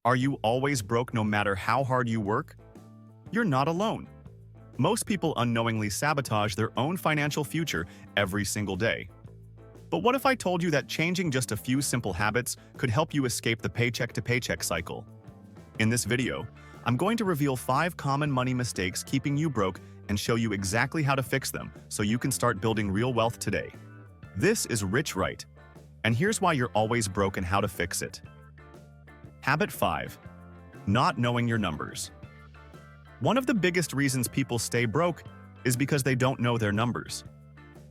Are you always broke no matter how hard you work? You're not alone. Most people unknowingly sabotage their own financial future every single day. But what if I told you that changing just a few simple habits could help you escape the paycheck-to-paycheck cycle? In this video, I'm going to reveal 5 common money mistakes keeping you broke and show you exactly how to fix them so you can start building real wealth today. This is Rich Right, and here's why you're always broke and how to fix it. Habit 5. Not knowing your numbers. One of the biggest reasons people stay broke is because they don't know their numbers.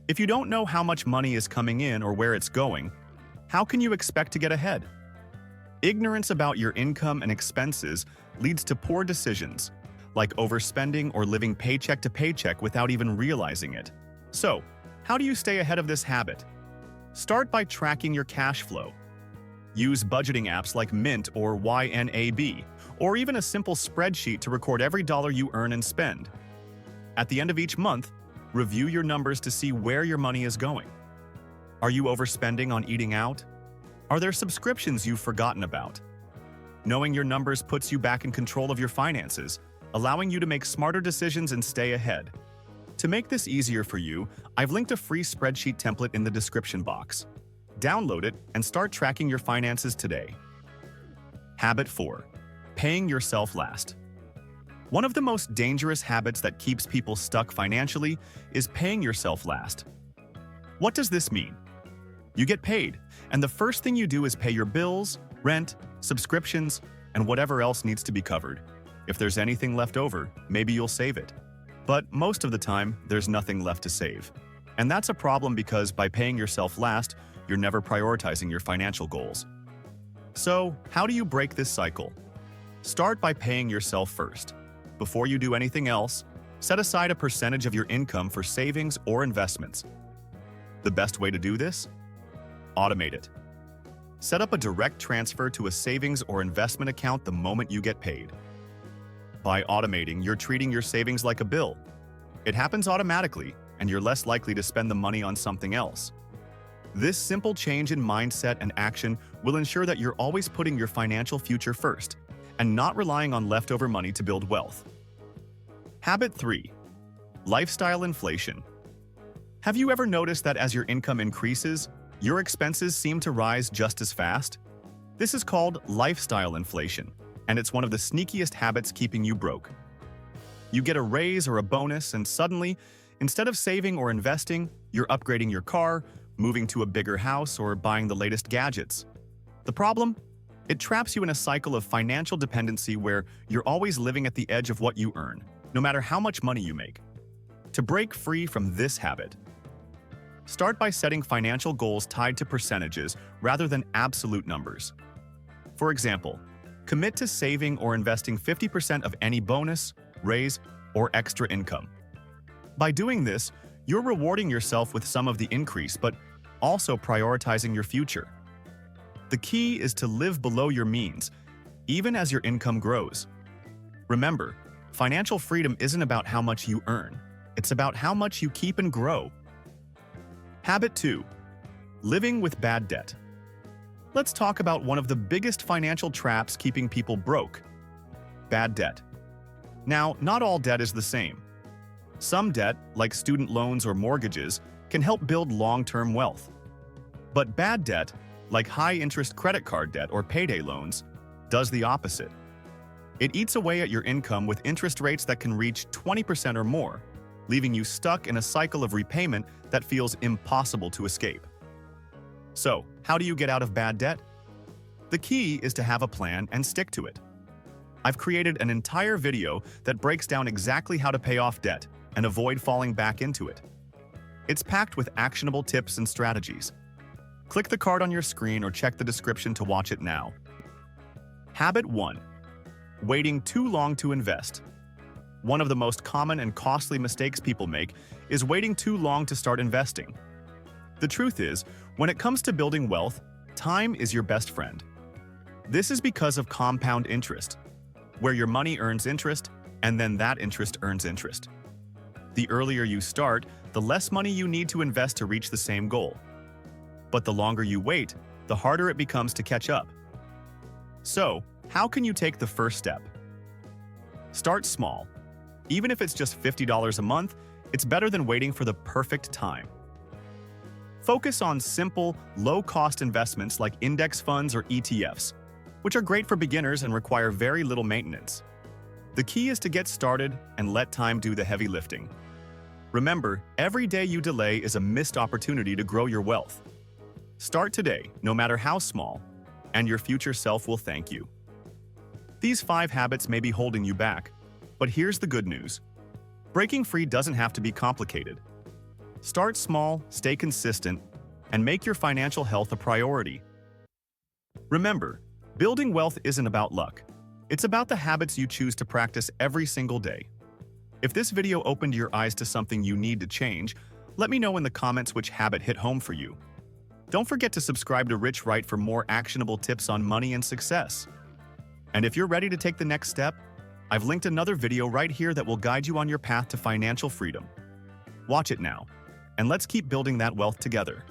If you don't know how much money is coming in or where it's going, how can you expect to get ahead? Ignorance about your income and expenses leads to poor decisions, like overspending or living paycheck to paycheck without even realizing it. So, how do you stay ahead of this habit? Start by tracking your cash flow. Use budgeting apps like Mint or YNAB, or even a simple spreadsheet to record every dollar you earn and spend. At the end of each month, review your numbers to see where your money is going. Are you overspending on eating out? Are there subscriptions you've forgotten about? Knowing your numbers puts you back in control of your finances, allowing you to make smarter decisions and stay ahead. To make this easier for you, I've linked a free spreadsheet template in the description box. Download it and start tracking your finances today. Habit 4. Paying yourself last. One of the most dangerous habits that keeps people stuck financially is paying yourself last. What does this mean? You get paid, and the first thing you do is pay your bills, rent, subscriptions, and whatever else needs to be covered. If there's anything left over, maybe you'll save it. But most of the time, there's nothing left to save. And that's a problem because by paying yourself last, you're never prioritizing your financial goals. So, how do you break this cycle? Start by paying yourself first. Before you do anything else, set aside a percentage of your income for savings or investments. The best way to do this? Automate it. Set up a direct transfer to a savings or investment account the moment you get paid. By automating, you're treating your savings like a bill. It happens automatically, and you're less likely to spend the money on something else. This simple change in mindset and action will ensure that you're always putting your financial future first and not relying on leftover money to build wealth. Habit 3. Lifestyle inflation. Have you ever noticed that as your income increases, your expenses seem to rise just as fast? This is called lifestyle inflation, and it's one of the sneakiest habits keeping you broke. You get a raise or a bonus, and suddenly, instead of saving or investing, you're upgrading your car, moving to a bigger house, or buying the latest gadgets. The problem? It traps you in a cycle of financial dependency where you're always living at the edge of what you earn, no matter how much money you make. To break free from this habit, start by setting financial goals tied to percentages rather than absolute numbers. For example, commit to saving or investing 50% of any bonus, raise, or extra income. By doing this, you're rewarding yourself with some of the increase, but also prioritizing your future. The key is to live below your means, even as your income grows. Remember, financial freedom isn't about how much you earn. It's about how much you keep and grow. Habit 2. Living with bad debt. Let's talk about one of the biggest financial traps keeping people broke: bad debt. Now, not all debt is the same. Some debt, like student loans or mortgages, can help build long-term wealth. But bad debt, like high-interest credit card debt or payday loans, does the opposite. It eats away at your income with interest rates that can reach 20% or more, leaving you stuck in a cycle of repayment that feels impossible to escape. So, how do you get out of bad debt? The key is to have a plan and stick to it. I've created an entire video that breaks down exactly how to pay off debt and avoid falling back into it. It's packed with actionable tips and strategies. Click the card on your screen or check the description to watch it now. Habit 1. Waiting too long to invest. One of the most common and costly mistakes people make is waiting too long to start investing. The truth is, when it comes to building wealth, time is your best friend. This is because of compound interest, where your money earns interest and then that interest earns interest. The earlier you start, the less money you need to invest to reach the same goal. But the longer you wait, the harder it becomes to catch up. So, How can you take the first step? Start small. Even if it's just $50 a month, it's better than waiting for the perfect time. Focus on simple, low-cost investments like index funds or ETFs, which are great for beginners and require very little maintenance. The key is to get started and let time do the heavy lifting. Remember, every day you delay is a missed opportunity to grow your wealth. Start today, no matter how small, and your future self will thank you. These 5 habits may be holding you back, but here's the good news. Breaking free doesn't have to be complicated. Start small, stay consistent, and make your financial health a priority. Remember, building wealth isn't about luck. It's about the habits you choose to practice every single day. If this video opened your eyes to something you need to change, let me know in the comments which habit hit home for you. Don't forget to subscribe to Rich Right for more actionable tips on money and success. And if you're ready to take the next step, I've linked another video right here that will guide you on your path to financial freedom. Watch it now, and let's keep building that wealth together.